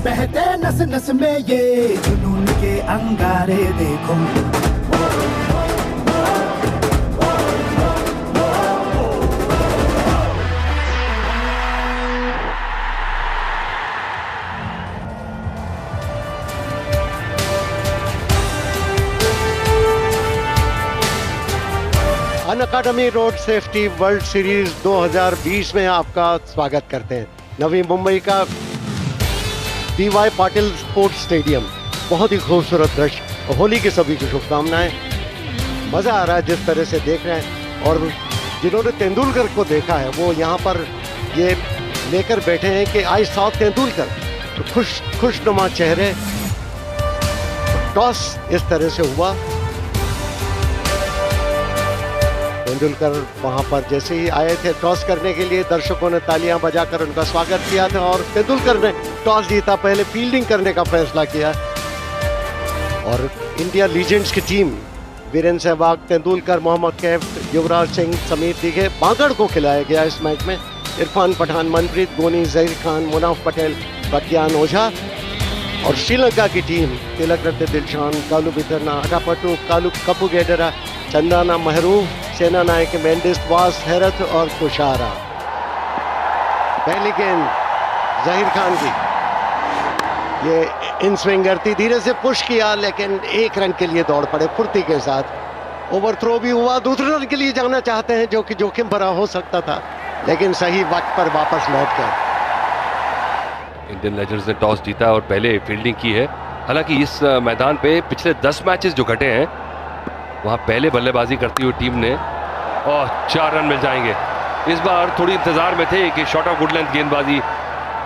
बहते नस नस में ये जुनून के अंगारे देखो। Unacademy road safety world series 2020 में आपका स्वागत करते हैं। नवी मुंबई का DY पाटिल स्पोर्ट्स स्टेडियम, बहुत ही खूबसूरत दृश्य। होली की सभी की शुभकामनाएं। मजा आ रहा है जिस तरह से देख रहे हैं, और जिन्होंने तेंदुलकर को देखा है वो यहाँ पर ये लेकर बैठे हैं कि आई सॉ तेंदुलकर। तो खुशनुमा चेहरे। टॉस इस तरह से हुआ, तेंदुलकर वहां पर जैसे ही आए थे टॉस करने के लिए, दर्शकों ने तालियां बजाकर उनका स्वागत किया था और तेंदुलकर ने टॉस जीता, पहले फील्डिंग करने का फैसला किया। और इंडिया लीजेंड्स की टीम वीरेंद्र सहवाग, तेंदुलकर, मोहम्मद कैफ, युवराज सिंह समेत दिखे बांगड़ को खिलाया गया इस मैच में। इरफान पठान, मनप्रीत गोनी, जहीर खान, मुनाफ पटेल, प्रज्ञान ओझा। और श्रीलंका की टीम तिलक रत्न दिलशान, कालू बिथरना, अटापट्टू, कालू कपुगेडरा, चंदाना महरूफ, सेना नायक मेंडिस, वास, हैरत और कुशारा। पहली गेंद जहीर खान की, ये इन स्विंगर थी, धीरे से पुश किया लेकिन एक रन के लिए दौड़ पड़े फुर्ती के साथ। ओवर थ्रो भी हुआ, दूसरे रन के लिए जाना चाहते हैं जो कि जोखिम भरा हो सकता था, लेकिन सही वक्त पर वापस लौट गए। इंडियन लेजेंड्स ने टॉस जीता और पहले फील्डिंग की है। हालांकि इस मैदान पे पिछले 10 मैचेस जो घटे हैं वहां पहले बल्लेबाजी करती हुई टीम ने और 4 रन मिल जाएंगे। इस बार थोड़ी इंतजार में थे कि शॉर्ट ऑफ गुड लेंथ गेंदबाजी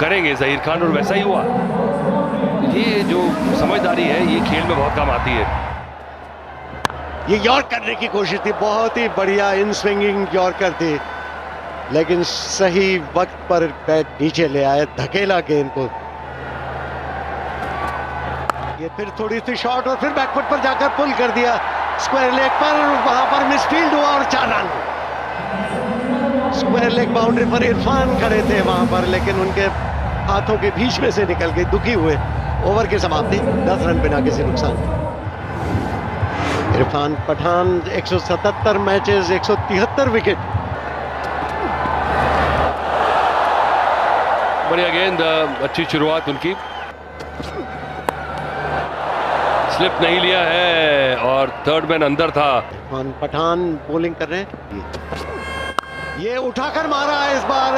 करेंगे जहीर खान, और वैसा ही हुआ। ये जो समझदारी है ये खेल में बहुत काम आती है। ये यॉर्क करने की कोशिश थी, बहुत ही बढ़िया इन स्विंगिंग यॉर्कर थी, लेकिन सही वक्त पर बैट नीचे ले आए, धकेला गेंद को। ये फिर थोड़ी सी शॉट और फिर बैकफुट पर जाकर पुल कर दिया स्क्वायर लेग पर, वहां पर मिसफील्ड हुआ और 4 रन। स्क्वायर लेग बाउंड्री पर इरफान खड़े थे वहां पर, लेकिन उनके हाथों के बीच में से निकल गई, दुखी हुए। ओवर की समाप्ति, 10 रन बिना किसी नुकसान। Irfan Pathan 177 matches, 173 wicket. बढ़िया गेंद, अच्छी शुरुआत उनकी। स्लिप नहीं लिया है और थर्ड मैन अंदर था। इरफान पठान बॉलिंग कर रहे हैं, ये उठाकर मारा है, इस बार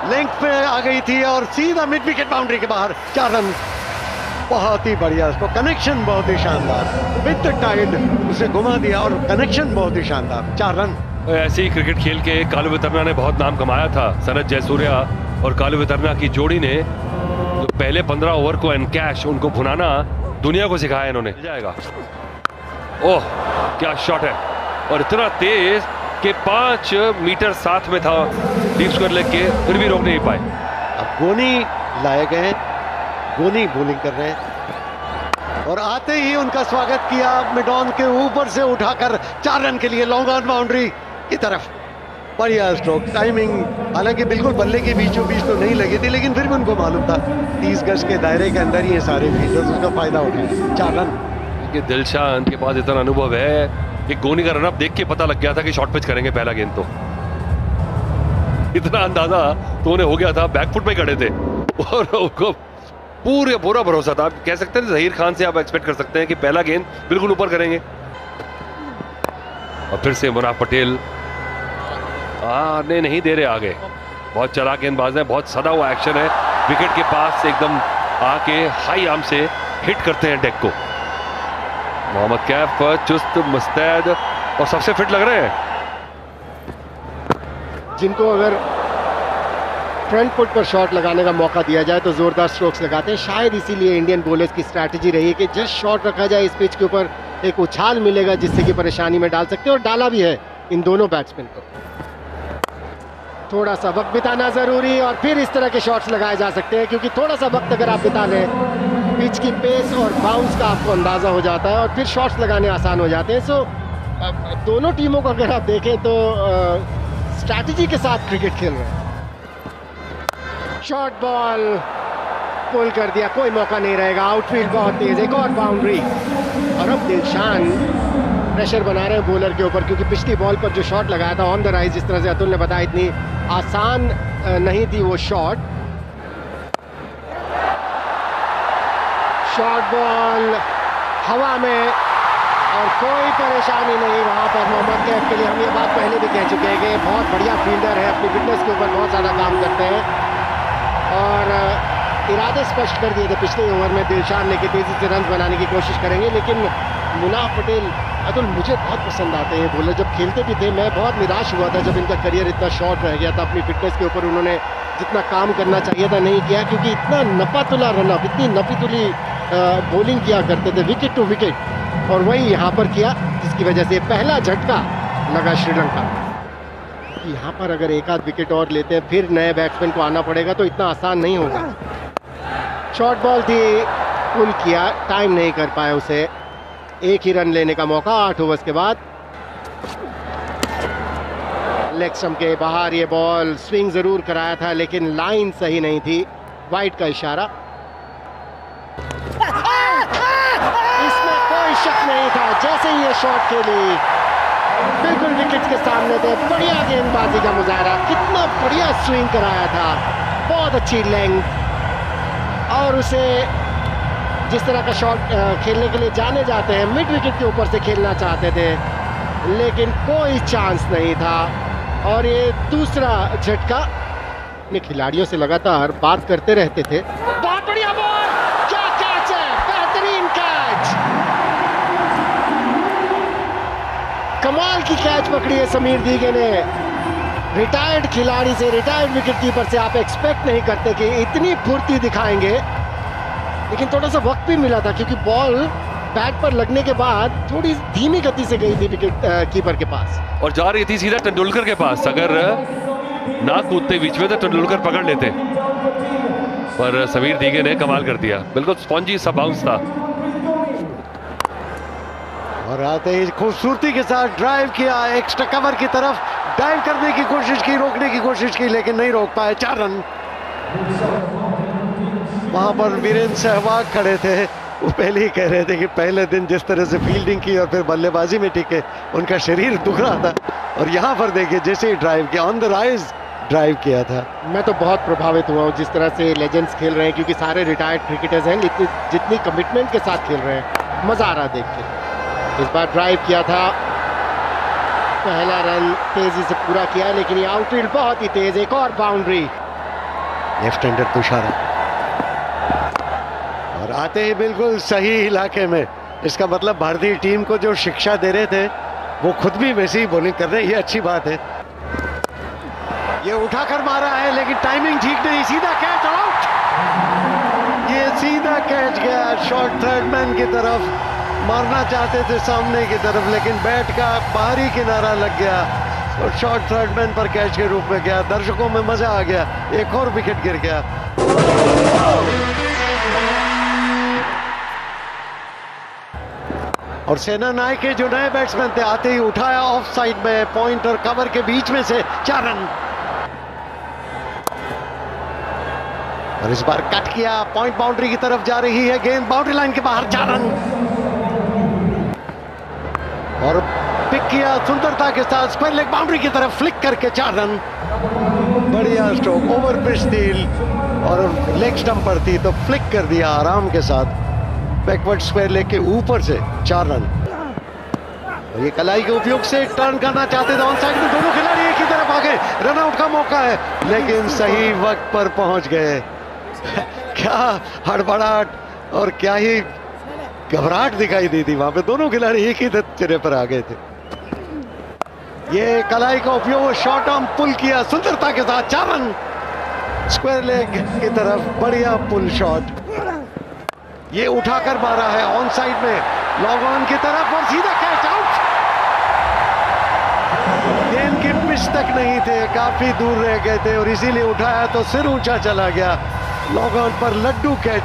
लेंथ पे आ गई थी और सीधा मिड विकेट बाउंड्री के बाहर। 4 रन, बहुत ही बढ़िया। उसको कनेक्शन बहुत ही शानदार, विद द टाइड उसे घुमा दिया और कनेक्शन बहुत ही शानदार। 4 रन। ऐसे ही क्रिकेट खेल के कालू वितरना ने बहुत नाम कमाया था। सनत जयसूर्या और कालू वितरना की जोड़ी ने जो पहले 15 ओवर को एनकैश उनको भुनाना दुनिया को सिखाया इन्होंने। जाएगा, ओह क्या शॉट है, और इतना तेज कि 5 मीटर साथ में था डीप स्क्वायर लेग के, फिर भी रोक नहीं पाए। अब गोनी लाए गए, गोनी बॉलिंग कर रहे हैं और आते ही उनका स्वागत किया मिड ऑन के ऊपर से उठाकर 4 रन के लिए लॉन्ग ऑन बाउंड्री की तरफ। बढ़िया स्ट्रोक, टाइमिंग हालांकि बिल्कुल बल्ले के बीचों बीच तो नहीं लगी थी, लेकिन फिर भी उनको मालूम था 30 गज के दायरे के अंदर ही सारे फील्डर्स उसका फायदा उठाए। 4 रन। दिलशान के पास इतना अनुभव है कि गोनी का रनअप देख के पता लग गया था कि शॉर्ट पिच करेंगे पहला गेंद, तो इतना अंदाजा तो उन्हें हो गया था। बैकफुट में खड़े थे और उनको पूरा भरोसा था। आप कह सकते हैं जहीर खान से आप एक्सपेक्ट कर सकते हैं कि पहला गेंद बिल्कुल ऊपर करेंगे। और फिर से मुनाफ पटेल आने नहीं दे रहे आगे। बहुत चलाक गेंदबाज है, बहुत सदा हुआ एक्शन है। विकेट के पास से एकदम आके हाई आर्म से हिट करते हैं डेक को। मोहम्मद कैफ चुस्त मुस्तैद और सबसे फिट लग रहे हैं। जिनको अगर फ्रंट फुट पर शॉट लगाने का मौका दिया जाए तो जोरदार स्ट्रोक्स लगाते हैं। शायद इसीलिए इंडियन बॉलर्स की स्ट्रैटेजी रही है कि जस्ट शॉट रखा जाए इस पिच के ऊपर, एक उछाल मिलेगा जिससे कि परेशानी में डाल सकते हैं, और डाला भी है इन दोनों बैट्समैन को। थोड़ा सा वक्त बिताना जरूरी, और फिर इस तरह के शॉट्स लगाए जा सकते हैं, क्योंकि थोड़ा सा वक्त अगर आप बिता लें, पिच की पेस और बाउंस का आपको अंदाजा हो जाता है और फिर शॉट्स लगाने आसान हो जाते हैं। सो दोनों टीमों को अगर आप देखें तो स्ट्रैटेजी के साथ क्रिकेट खेल रहे हैं। शॉर्ट बॉल पुल कर दिया, कोई मौका नहीं रहेगा। आउटफील्ड बहुत तेज, एक और बाउंड्री। और अब दिलशान प्रेशर बना रहे हैं बॉलर के ऊपर, क्योंकि पिछली बॉल पर जो शॉट लगाया था ऑन द राइज, जिस तरह से अतुल ने बताया, इतनी आसान नहीं थी वो शॉट। शॉर्ट बॉल हवा में और कोई परेशानी नहीं वहां पर मोहम्मद कैफ के लिए। हम ये बात पहले भी कह चुके हैं कि बहुत बढ़िया फील्डर है, अपनी फिटनेस के ऊपर बहुत ज़्यादा काम करते हैं और इरादे स्पष्ट कर दिए थे पिछले ओवर में दिलशान ने कि तेजी से रन बनाने की कोशिश करेंगे। लेकिन मुनाफ पटेल, अतुल, मुझे बहुत पसंद आते हैं बॉलर। जब खेलते भी थे मैं बहुत निराश हुआ था जब इनका करियर इतना शॉर्ट रह गया था। अपनी फिटनेस के ऊपर उन्होंने जितना काम करना चाहिए था नहीं किया, क्योंकि इतना नपातुला रनअप, इतनी नपीतुली बॉलिंग किया करते थे विकेट टू विकेट, और वही यहाँ पर किया, जिसकी वजह से पहला झटका लगा श्रीलंका। यहाँ पर अगर एक आध विकेट और लेते हैं फिर नए बैट्समैन को आना पड़ेगा, तो इतना आसान नहीं होगा। शॉर्ट बॉल थी, पुल किया, टाइम नहीं कर पाए उसे। एक ही रन लेने का मौका 8 ओवर्स के बाद। लेग स्टंप के बाहर ये बॉल, स्विंग जरूर कराया था लेकिन लाइन सही नहीं थी, वाइड का इशारा। इसमें कोई शक नहीं था, जैसे ही ये शॉट खेली बिल्कुल विकेट के सामने थे। बढ़िया गेंदबाजी का मुजाहरा, कितना बढ़िया स्विंग कराया था, बहुत अच्छी लेंथ, और उसे जिस तरह का शॉट खेलने के लिए जाने जाते हैं, मिड विकेट के ऊपर से खेलना चाहते थे लेकिन कोई चांस नहीं था। और ये दूसरा झटका, अपने खिलाड़ियों से लगातार बात करते रहते थे। बहुत बढ़िया बॉल, क्या कैच है, बेहतरीन कैच, कमाल की कैच पकड़ी है समीर दीगे ने। रिटायर्ड खिलाड़ी से, रिटायर्ड विकेटकीपर से आप एक्सपेक्ट नहीं करते कि इतनी फुर्ती दिखाएंगे, लेकिन थोड़ा सा वक्त भी मिला था क्योंकि बॉल बैट पर लगने के बाद थोड़ी धीमी गति से गई थी विकेट कीपर के पास और जा रही थी सीधा तेंदुलकर के पास। अगर ना कूदते बीच में तो तेंदुलकर पकड़ लेते, पर समीर दीगे ने कमाल कर दिया, बिल्कुल स्पॉन्जी सा बाउंस था। और आते ही खूबसूरती के साथ ड्राइव किया, एक्स्ट्रा कवर की तरफ डाइव करने की कोशिश की, रोकने की कोशिश की लेकिन नहीं रोक पाए। 4 रन। वहां पर वीरेंद्र सहवाग खड़े थे, वो पहले ही कह रहे थे कि पहले दिन जिस तरह से फील्डिंग की और फिर बल्लेबाजी में टिके, उनका शरीर दुख रहा था। और यहाँ पर देखिए जैसे ही ड्राइव किया, ऑन द राइज ड्राइव किया था। मैं तो बहुत प्रभावित हुआ हूँ जिस तरह से लेजेंड्स खेल रहे हैं, क्योंकि सारे रिटायर्ड क्रिकेटर्स हैं, जितनी कमिटमेंट के साथ खेल रहे हैं, मजा आ रहा देख के। इस बार ड्राइव किया था, पहला रन तेजी से पूरा किया, लेकिन ये आउटफील्ड बहुत ही तेज, एक और बाउंड्री। लेफ्ट हैंडर तुषारा, और आते ही बिल्कुल सही इलाके में। इसका मतलब भारतीय टीम को जो शिक्षा दे रहे थे वो खुद भी वैसे ही बॉलिंग कर रहे हैं, ये अच्छी बात है। ये उठाकर मारा है लेकिन टाइमिंग ठीक नहीं, सीधा कैच, आउट। ये सीधा कैच गया शॉर्ट थर्ड मैन की तरफ, मारना चाहते थे सामने की तरफ लेकिन बैट का बाहरी किनारा लग गया और शॉर्ट थर्ड मैन पर कैच के रूप में गया। दर्शकों में मजा आ गया, एक और विकेट गिर गया। और सेना नायक के जो नए बैट्समैन थे, आते ही उठाया ऑफ साइड में, पॉइंट और कवर के बीच में से 4 रन। और इस बार कट किया, पॉइंट बाउंड्री की तरफ जा रही है गेंद, बाउंड्री लाइन के बाहर, 4 रन। और पिक किया सुंदरता के साथ, स्क्वायर लेग बाउंड्री की तरफ फ्लिक करके 4 रन। बढ़िया स्ट्रोक, ओवर पिच थी और लेग स्टंप पर थी तो फ्लिक कर दिया आराम के साथ, बैकवर्ड स्क्वायर लेग के ऊपर से 4 रन। और ये कलाई के उपयोग से टर्न करना चाहते थे, ऑन साइड में दोनों खिलाड़ी एक ही तरफ आ गए, रन आउट का मौका है लेकिन सही वक्त पर पहुंच गए। क्या हड़बड़ाहट और क्या ही घबराहट दिखाई दी थी वहां पे, दोनों खिलाड़ी एक ही सिरे पर आ गए थे। ये कलाई का उपयोग, शॉर्ट आर्म पुल किया सुंदरता के साथ, 4 रन। स्क्वायर लेग की तरफ बढ़िया पुल शॉट, ये उठाकर मारा है ऑन साइड में, लॉन्ग ऑन की तरफ और सीधा कैच, आउट। गेंद की पिच तक नहीं थे, काफी दूर रह गए थे और इसीलिए उठाया तो सिर ऊंचा चला गया। लॉन्ग ऑन पर लड्डू कैच,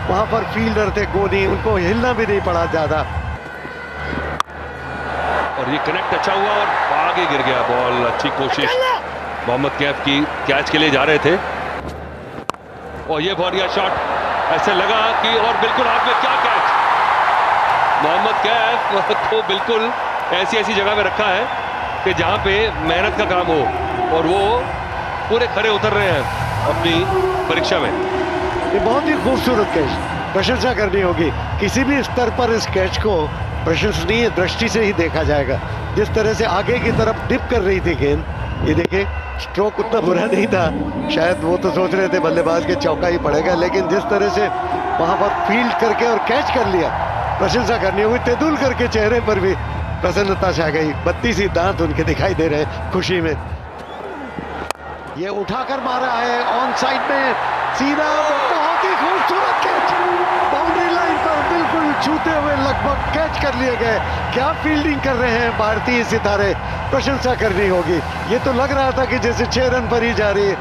वहां पर फील्डर थे गोनी, उनको हिलना भी नहीं पड़ा ज्यादा। और ये कनेक्ट अच्छा हुआ और आगे गिर गया बॉल। अच्छी कोशिश मोहम्मद कैफ की, कैच के लिए जा रहे थे और ये बढ़िया शॉट, ऐसे लगा कि और बिल्कुल हाथ में, क्या कैच। मोहम्मद कैफ को बिल्कुल ऐसी जगह पे रखा है कि जहां पे मेहनत का काम हो और वो पूरे खरे उतर रहे हैं अपनी परीक्षा में। ये बहुत ही खूबसूरत कैच, प्रशंसा करनी होगी। किसी भी स्तर पर इस कैच को प्रशंसनीय दृष्टि से ही देखा जाएगा। जिस तरह से आगे की तरफ डिप कर रही थी गेंद, ये देखे स्ट्रोक उतना बुरा नहीं था, शायद वो तो सोच रहे थे बल्लेबाज के चौका ही पड़ेगा, लेकिन जिस तरह से वहां पर फील्ड करके और कैच कर लिया, प्रशंसा करनी होगी। तेंदुलकर के चेहरे पर भी प्रसन्नता छा गई, 32 दांत उनके दिखाई दे रहे हैं खुशी में। ये उठाकर मारा है ऑन साइड में, सीधा, बहुत ही खूबसूरत कैच, बाउंड्री लाइन पर बिल्कुल छूते हुए लगभग कैच कर लिए गए। क्या फील्डिंग कर रहे हैं भारतीय सितारे, प्रशंसा करनी होगी। ये तो लग रहा था कि जैसे 6 रन पर ही जा रही है।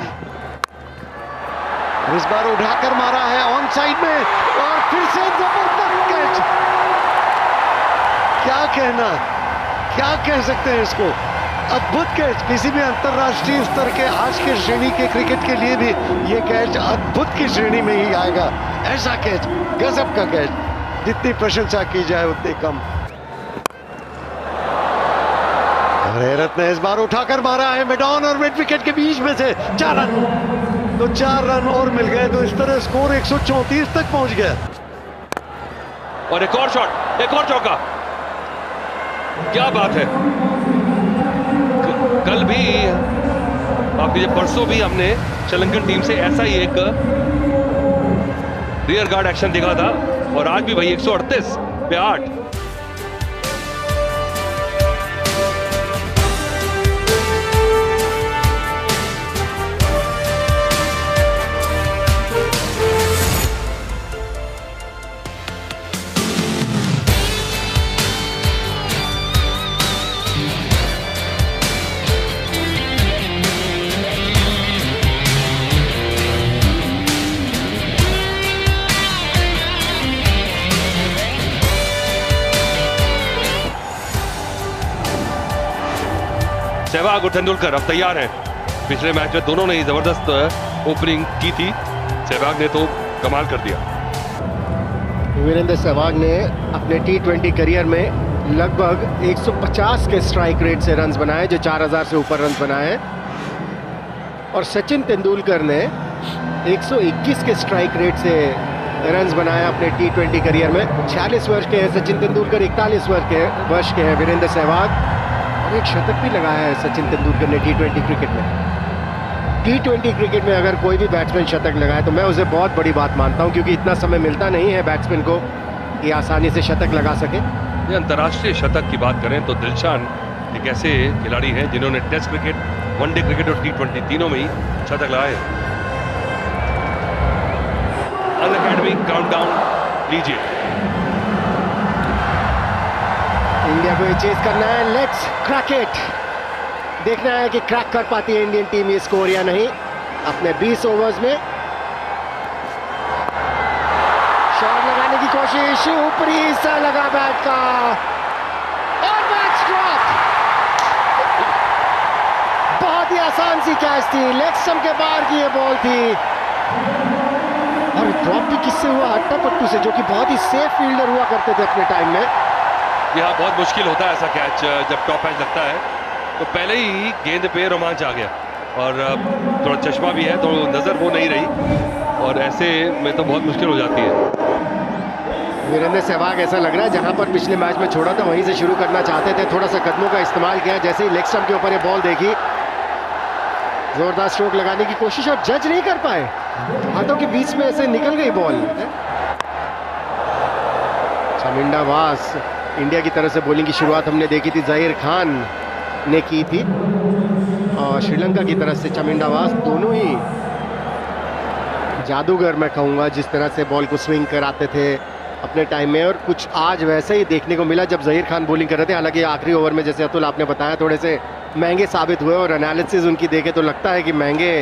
इस बार उठाकर मारा है ऑन साइड में और फिर से जबरदस्त कैच। क्या कहना, क्या कह सकते हैं इसको, अद्भुत कैच। किसी भी अंतरराष्ट्रीय स्तर के आज के श्रेणी के क्रिकेट के लिए भी ये कैच अद्भुत की श्रेणी में ही आएगा। ऐसा कैच, गजब का कैच, जितनी प्रशंसा की जाए उतनी कम। और हैरत ने इस बार उठाकर मारा है मिड ऑन और मिड विकेट के बीच में से 4 रन, तो 4 रन और मिल गए, तो इस तरह स्कोर 134 तक पहुंच गया। और एक और शॉट, एक और चौका, क्या बात है। कल भी आपकी जब परसों भी हमने श्रीलंकन टीम से ऐसा ही एक रियर गार्ड एक्शन देखा था और आज भी भाई 138 पे 8। सहवाग और तेंदुलकर अब तैयार हैं। पिछले मैच में दोनों ने ही जबरदस्त ओपनिंग की थी। सहवाग ने तो कमाल कर दिया। वीरेंद्र सहवाग ने अपने T20 करियर में लगभग 150 के स्ट्राइक रेट से रन्स बनाए, जो 4000 से ऊपर रन्स बनाए। और सचिन तेंदुलकर ने 121 के स्ट्राइक रेट से रन्स बनाया अपने T20 करियर में। 46 वर्ष के हैं सचिन तेंदुलकर, 41 वर्ष के हैं वीरेंद्र सहवाग। और एक शतक भी लगाया है सचिन तेंदुलकर ने T20 क्रिकेट में। T20 क्रिकेट में अगर कोई भी बैट्समैन शतक लगाए तो मैं उसे बहुत बड़ी बात मानता हूं, क्योंकि इतना समय मिलता नहीं है बैट्समैन को कि आसानी से शतक लगा सके। ये अंतर्राष्ट्रीय शतक की बात करें तो दिलशान एक ऐसे खिलाड़ी हैं जिन्होंने टेस्ट क्रिकेट, वनडे क्रिकेट और T20 तीनों में ही शतक लगाए। अनअकैडमी काउंटडाउन लीजिए। इंडिया को ये चेज करना है, लेट्स क्रैक इट। देखना है कि क्रैक कर पाती है इंडियन टीम ये स्कोर या नहीं। अपने 20 ओवर्स में शॉट लगाने की कोशिश, ऊपरी हिस्सा लगा बैट का और मैच ड्रॉप। बहुत ही आसान सी कैच थी, लेग स्टंप के बाहर की ये बॉल थी। और ड्रॉप भी किससे हुआ? अट्टा पट्टू से, जो कि बहुत ही सेफ फील्डर हुआ करते थे अपने टाइम में। यहाँ बहुत मुश्किल होता है ऐसा कैच, जब टॉप एज लगता है तो पहले ही गेंद पे रोमांच आ गया और थोड़ा चश्मा भी है तो नजर वो नहीं रही और ऐसे में तो बहुत मुश्किल हो जाती है। वीरेंद्र सहवाग ऐसा लग रहा है जहां पर पिछले मैच में छोड़ा था वहीं से शुरू करना चाहते थे। थोड़ा सा कदमों का इस्तेमाल किया, जैसे ही लेग स्टंप के ऊपर ये बॉल देखी, जोरदार स्ट्रोक लगाने की कोशिश और जज नहीं कर पाए, हाथों के बीच में ऐसे निकल गई बॉल। चामिंडा वास, इंडिया की तरफ से बॉलिंग की शुरुआत हमने देखी थी जहीर खान ने की थी, और श्रीलंका की तरफ से चामिंडा वास, दोनों ही जादूगर मैं कहूँगा जिस तरह से बॉल को स्विंग कराते थे अपने टाइम में। और कुछ आज वैसे ही देखने को मिला जब जहीर खान बॉलिंग कर रहे थे। हालांकि आखिरी ओवर में जैसे अतुल आपने बताया थोड़े से महंगे साबित हुए और एनालिसिस उनकी देखे तो लगता है कि महंगे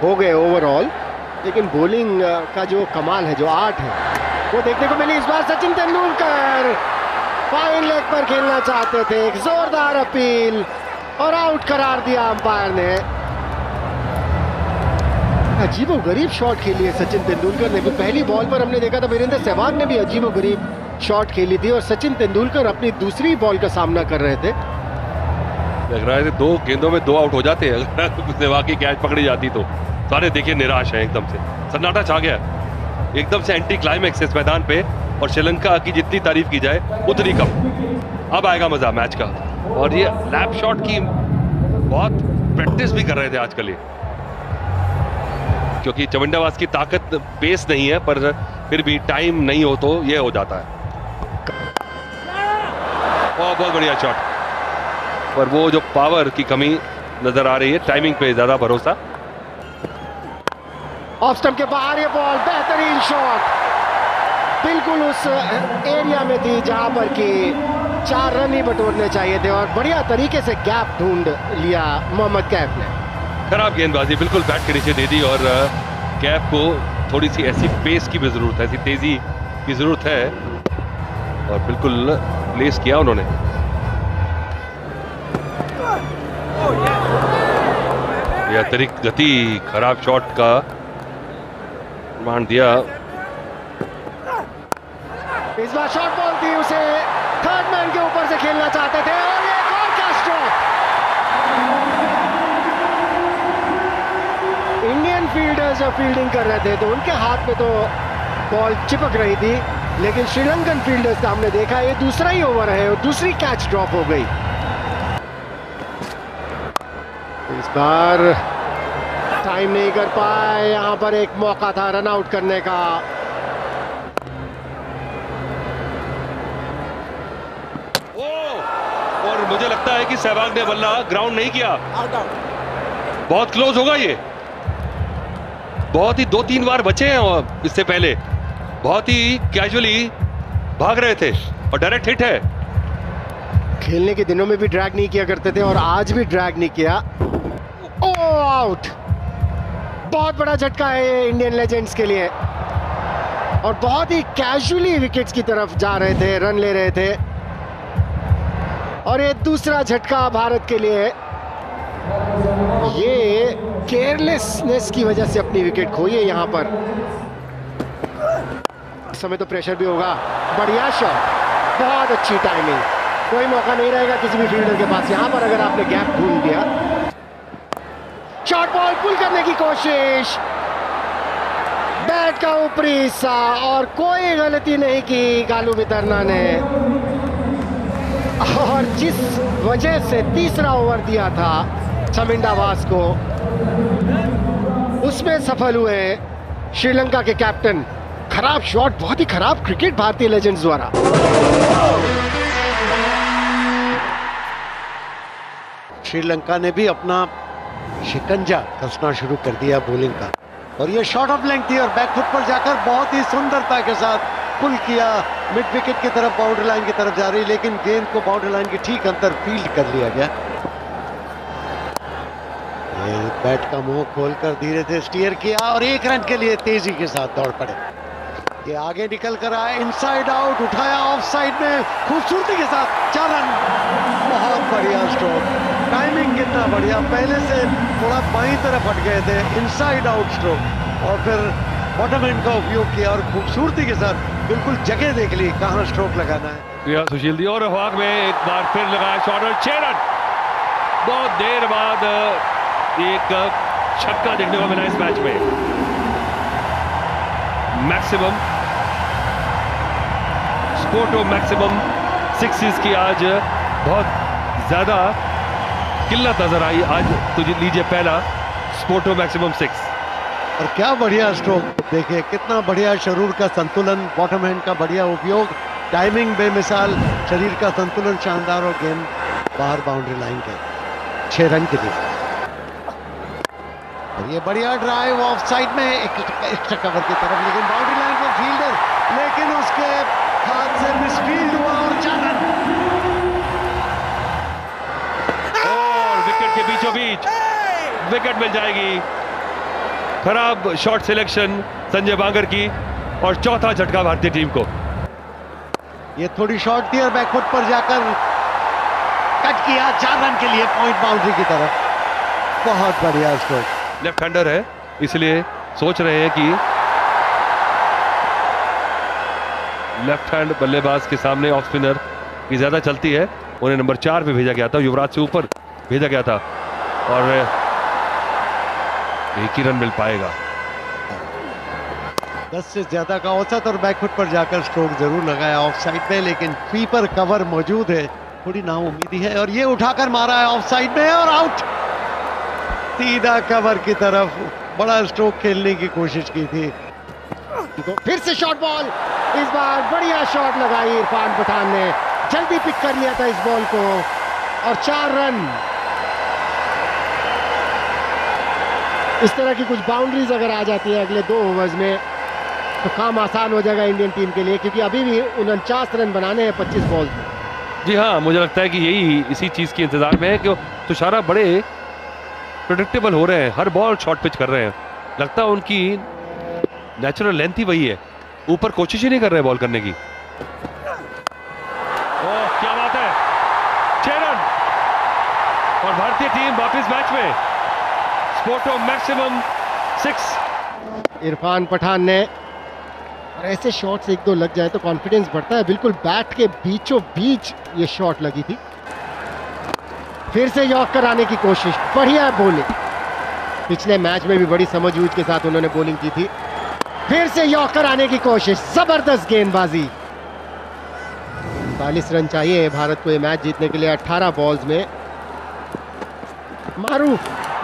हो गए ओवरऑल, लेकिन बॉलिंग का जो कमाल है, जो आर्ट है, वो देखने को मिली इस बार। सचिन तेंदुलकर फाइन लेग पर खेलना चाहते थे, एक जोरदार अपील और आउट करार दिया अंपायर ने। अजीबोगरीब शॉट खेली है सचिन तेंदुलकर ने भी। पहली बॉल पर हमने देखा था वीरेंद्र सहवाग ने भी अजीबोगरीब शॉट खेली थी और सचिन तेंदुलकर अपनी दूसरी बॉल का सामना कर रहे थे। लग रहा है 2 गेंदों में 2 आउट हो जाते हैं अगर सहवाग की कैच पकड़ी जाती तो। सारे देखिए निराश हैं, एकदम से सन्नाटा छा गया, एकदम से एंटी क्लाइमैक्स इस मैदान पे। और श्रीलंका की जितनी तारीफ की जाए उतनी कम। अब आएगा मजा मैच का। और ये लैप शॉट की बहुत प्रैक्टिस भी कर रहे थे आजकल ये, क्योंकि चमुंडावास की ताकत पेस नहीं है, पर फिर भी टाइम नहीं हो तो ये हो जाता है। बहुत बढ़िया शॉट, पर वो जो पावर की कमी नजर आ रही है, टाइमिंग पे ज्यादा भरोसा। ऑफ स्टंप के बाहर ये बॉल, बेहतरीन शॉट, बिल्कुल उस एरिया में थी जहां पर कि 4 रन ही बटोरने चाहिए थे और बढ़िया तरीके से गैप ढूंढ लिया मोहम्मद कैफ ने। खराब गेंदबाजी, बिल्कुल बैट के नीचे दे दी। और कैफ को थोड़ी सी ऐसी पेस की भी जरूरत है, ऐसी तेजी की जरूरत है, और बिल्कुल प्लेस किया उन्होंने। यह अतिरिक्त गति खराब शॉट का मान दिया। इस बार शॉर्ट बॉल थी, उसे थर्ड मैन के ऊपर से खेलना चाहते थे और एक और कैच ड्रॉप। इंडियन फील्डर्स जो फील्डिंग कर रहे थे तो उनके हाथ में तो बॉल चिपक रही थी, लेकिन श्रीलंकन फील्डर्स का हमने देखा ये दूसरा ही ओवर है और दूसरी कैच ड्रॉप हो गई। इस बार टाइम नहीं कर पाए, यहां पर एक मौका था रन आउट करने का। और मुझे लगता है कि सहवाग ने बल्ला ग्राउंड नहीं किया, बहुत क्लोज होगा ये। बहुत ही 2-3 बार बचे हैं और इससे पहले बहुत ही कैजुअली भाग रहे थे और डायरेक्ट हिट है। खेलने के दिनों में भी ड्रैग नहीं किया करते थे और आज भी ड्रैग नहीं किया। ओ आउट, बहुत बड़ा झटका है ये इंडियन लेजेंड्स के लिए और बहुत ही कैजुअली विकेट्स की तरफ जा रहे थे, रन ले रहे थे और ये दूसरा झटका भारत के लिए। ये केयरलेसनेस की वजह से अपनी विकेट खोई है यहां पर। इस समय तो प्रेशर भी होगा। बढ़िया शॉट, बहुत अच्छी टाइमिंग, कोई मौका नहीं रहेगा किसी भी फील्डर के पास यहां पर अगर आपने गैप ढूंढ दिया। शॉर्ट बॉल पुल करने की कोशिश, बैट का ऊपरी हिस्सा और कोई गलती नहीं की गालू मितरना ने। और जिस वजह से तीसरा ओवर दिया था चमुंडावास को, उसमें सफल हुए श्रीलंका के कैप्टन। खराब शॉट, बहुत ही खराब क्रिकेट भारतीय लेजेंड्स द्वारा। श्रीलंका ने भी अपना शिकंजा कसना शुरू कर दिया बॉलिंग का, और ये शॉट ऑफ लेंथ थी और बैकफुट पर जाकर बहुत ही सुंदरता के साथ पुल किया, मिड विकेट की तरफ, बाउंड्री लाइन की तरफ जा रही, लेकिन गेंद को बाउंड्री लाइन के ठीक अंदर फील्ड कर लिया गया। ये बैट का मुंह खोलकर धीरे से स्टीयर किया और 1 रन के लिए तेजी के साथ दौड़ पड़े। ये आगे निकल कर आया, इनसाइड आउट, उठाया ऑफ साइड में खूबसूरती के साथ 4 रन। बहुत बढ़िया स्ट्रोक, टाइमिंग कितना बढ़िया, पहले से थोड़ा बाईं तरफ हट गए थे, इनसाइड आउट स्ट्रोक और फिर बॉटम एंड का उपयोग किया और खूबसूरती के साथ बिल्कुल जगह देख ली कहां स्ट्रोक लगाना है। सुशील दी और हवाग में एक बार फिर लगाया शॉट और 6 रन। बहुत देर बाद एक छक्का देखने को मिला इस मैच में। मैक्सिमम स्पोर्टो मैक्सिमम 6 की आज बहुत ज्यादा किल्लत नजर आई। आज तुझे लीजिए पहला स्पोर्टो मैक्सिमम 6 और क्या बढ़िया स्ट्रोक, देखिए कितना बढ़िया शरीर का संतुलन, बॉटम हैंड का बढ़िया उपयोग, टाइमिंग बेमिसाल, शरीर का संतुलन शानदार और गेंद बाहर बाउंड्री लाइन के 6 रन के लिए। और ये बढ़िया ड्राइव ऑफ साइड में एक्स्ट्रा कवर की तरफ, लेकिन बाउंड्री लाइन पर फील्डर, लेकिन उसके हाथ से मिसफील्ड हुआ और 4 रन। और विकेट के बीचों बीच विकेट मिल जाएगी। खराब शॉट सिलेक्शन संजय बांगर की और चौथा झटका भारतीय टीम को। ये थोड़ी शॉट थी और बैकफुट पर जाकर कट किया, 4 रन के लिए पॉइंट बाउंड्री की तरफ। बहुत बढ़िया स्ट्रोक। लेफ्ट हैंडर है इसलिए सोच रहे हैं कि लेफ्ट हैंड बल्लेबाज के सामने ऑफ स्पिनर की ज्यादा चलती है। उन्हें नंबर 4 पे भेजा गया था, युवराज से ऊपर भेजा गया था और एक ही रन मिल पाएगा। 10 से ज्यादा का औसत और बैकफुट पर जाकर स्ट्रोक जरूर लगाया ऑफ साइड में, लेकिन स्वीपर कवर मौजूद है, थोड़ी नाउम्मीदी है और ये उठाकर मारा है ऑफ साइड में और आउट। सीधा कवर की तरफ बड़ा स्ट्रोक खेलने की कोशिश की थी। फिर से शॉर्ट बॉल, इस बार बढ़िया शॉट लगाई इरफान पठान ने, जल्दी पिक कर लिया था इस बॉल को और 4 रन। इस तरह की कुछ बाउंड्रीज अगर आ जाती है अगले 2 ओवर्स में तो काम आसान हो जाएगा इंडियन टीम के लिए, क्योंकि अभी भी 49 रन बनाने हैं 25 बॉल में। जी हाँ, मुझे लगता है कि यही इसी चीज के इंतजार में है कि तुषारा बड़े प्रेडिक्टेबल हो रहे हैं, हर बॉल शॉर्ट पिच कर रहे हैं। लगता है उनकी नेचुरल लेंथ ही वही है, ऊपर कोशिश ही नहीं कर रहे बॉल करने की। ओह क्या बात है, 6 रन और भारतीय टीम वापस मैच में। स्पोर्टो मैक्सिमम 6। इरफान पठान ने, और ऐसे शॉट्स 1-2 लग जाए तो कॉन्फिडेंस बढ़ता है। बिल्कुल बैट के बीचों बीच ये शॉट लगी थी। फिर से यॉर्कर आने की कोशिश, बढ़िया बॉलिंग। पिछले मैच में भी बड़ी समझबूझ के साथ उन्होंने बॉलिंग की थी। फिर से यॉर्कर आने की कोशिश, जबरदस्त गेंदबाजी। 39 रन चाहिए भारत को ये मैच जीतने के लिए 18 बॉल्स में। मारू,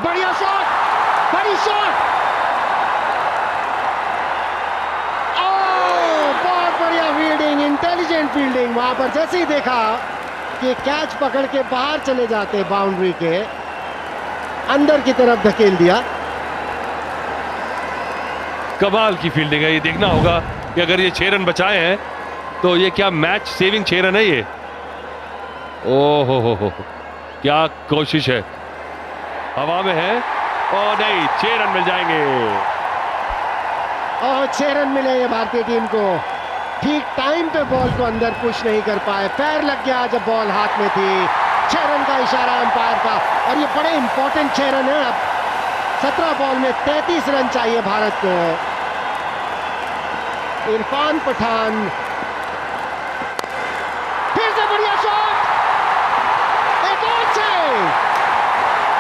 बढ़िया शॉट, बड़ी शॉट, बहुत बढ़िया फील्डिंग, इंटेलिजेंट फील्डिंग। वहां पर जैसे ही देखा कि कैच पकड़ के बाहर चले जाते बाउंड्री के, अंदर की तरफ धकेल दिया। कमाल की फील्डिंग है, ये देखना होगा कि अगर ये 6 रन बचाए हैं तो ये क्या मैच सेविंग 6 रन है ये। ओहो हो, क्या कोशिश है, हवा में है और नहीं, 6 रन मिल जाएंगे। और 6 रन मिले ये भारतीय टीम को। ठीक टाइम पे बॉल को अंदर पुश नहीं कर पाए, पैर लग गया जब बॉल हाथ में थी। 6 रन का इशारा अंपायर का, और ये बड़े इंपॉर्टेंट 6 रन है। अब 17 बॉल में 33 रन चाहिए भारत को। इरफान पठान, फिर से बढ़िया शॉट, एक और 6,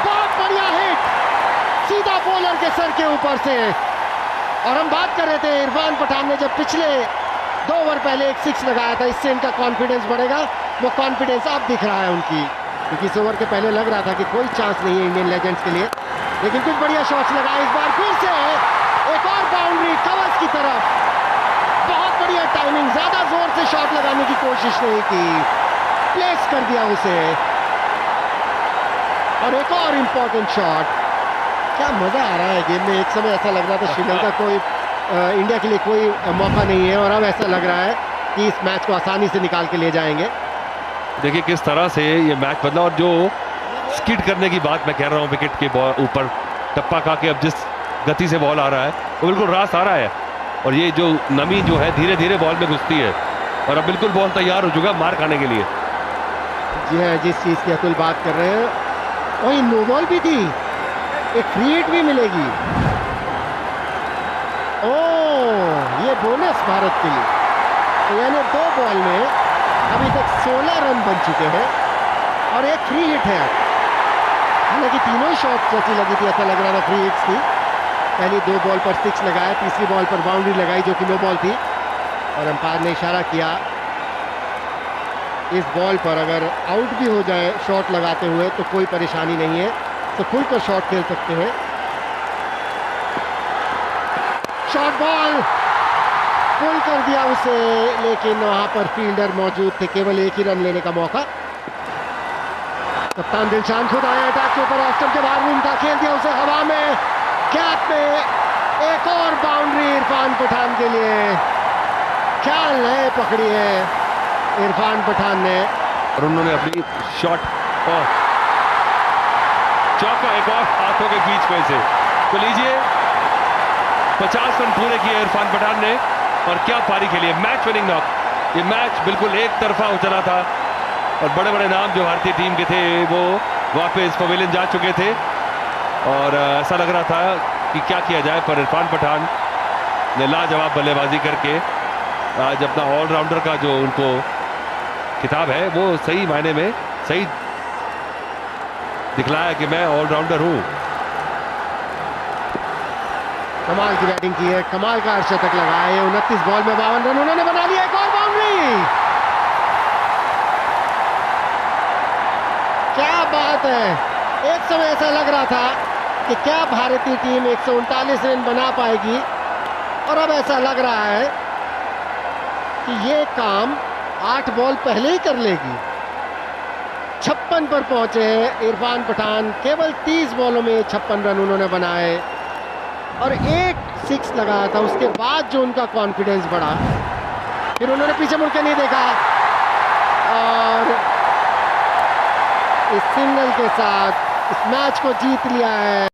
बहुत बढ़िया हिट, सीधा बॉलर के सर के ऊपर से। और हम बात कर रहे थे इरफान पठान ने जब पिछले 2 ओवर पहले एक 6 लगाया था, इससे इनका कॉन्फिडेंस बढ़ेगा। वो कॉन्फिडेंस अब दिख रहा है उनकी, क्योंकि इस ओवर के पहले लग रहा था कि कोई चांस नहीं है इंडियन लेजेंड्स के लिए, लेकिन कुछ बढ़िया शॉट्स लगाए। इस बार फिर से एक और बाउंड्री कवर्स की तरफ, बहुत बढ़िया टाइमिंग, ज्यादा जोर से शॉट लगाने की कोशिश नहीं की, प्लेस कर दिया उसे। और एक और इंपॉर्टेंट शॉट, क्या मजा आ रहा है गेम में। एक समय ऐसा लग रहा था श्रीलंका कोई इंडिया के लिए कोई मौका नहीं है, और अब ऐसा लग रहा है कि इस मैच को आसानी से निकाल के ले जाएंगे। देखिए किस तरह से ये मैच बदला, और जो स्किड करने की बात मैं कह रहा हूँ, विकेट के ऊपर टप्पा खा के अब जिस गति से बॉल आ रहा है वो बिल्कुल रास आ रहा है, और ये जो नमी जो है धीरे धीरे बॉल में घुसती है, और अब बिल्कुल बॉल तैयार हो चुका मार खाने के लिए। जी हाँ, जिस चीज की अतुल बात कर रहे हैं, वही नो बॉल भी थी, एक फ्री हिट भी मिलेगी। ओह, ये बोनस भारत के लिए, तो यानी 2 बॉल में अभी तक 16 रन बन चुके हैं और एक फ्री हिट है। हालांकि तीनों शॉट जैसी लगी थी, ऐसा लग रहा था फ्री हिट्स थी। पहली 2 बॉल पर 6 लगाया, तीसरी बॉल पर बाउंड्री लगाई जो कि नो बॉल थी, और अंपायर ने इशारा किया इस बॉल पर अगर आउट भी हो जाए शॉट लगाते हुए तो कोई परेशानी नहीं है, तो खुलकर शॉट खेल सकते हैं। शॉट बॉल पुल कर दिया उसे, लेकिन वहां पर फील्डर मौजूद थे, केवल एक ही रन लेने का मौका। कप्तान दिलशान खुद आया अटैक के ऊपर, ऑस्टन के बाहर घूमता, खेल दिया उसे हवा में, गैप में। एक और बाउंड्री इरफान पठान के लिए, ख्याल है पकड़ी है इरफान पठान ने, और उन्होंने अपनी शॉट और चौका एक और हाथों के बीच में से, तो लीजिए 50 रन पूरे किए इरफान पठान ने, और क्या पारी खेली है, मैच विनिंग नॉक। ये मैच बिल्कुल एक तरफा हो चला था और बड़े बड़े नाम जो भारतीय टीम के थे वो वापस पवेलियन जा चुके थे और ऐसा लग रहा था कि क्या किया जाए, पर इरफान पठान ने लाजवाब बल्लेबाजी करके आज अपना ऑलराउंडर का जो उनको खिताब है वो सही मायने में सही दिखलाया कि मैं ऑलराउंडर हूं। कमाल की बैटिंग की है, कमाल का अर्धशतक लगाया है। 29 बॉल में 52 रन उन्होंने बना लिया, एक और बाउंड्री। क्या बात है, एक समय ऐसा लग रहा था कि क्या भारतीय टीम 139 रन बना पाएगी और अब ऐसा लग रहा है कि ये काम 8 बॉल पहले ही कर लेगी। 56 पर पहुंचे हैं इरफान पठान, केवल 30 बॉलों में 56 रन उन्होंने बनाए और एक 6 लगाया था। उसके बाद जो उनका कॉन्फिडेंस बढ़ा, फिर उन्होंने पीछे मुड़ के नहीं देखा और इस सिंगल के साथ इस मैच को जीत लिया है।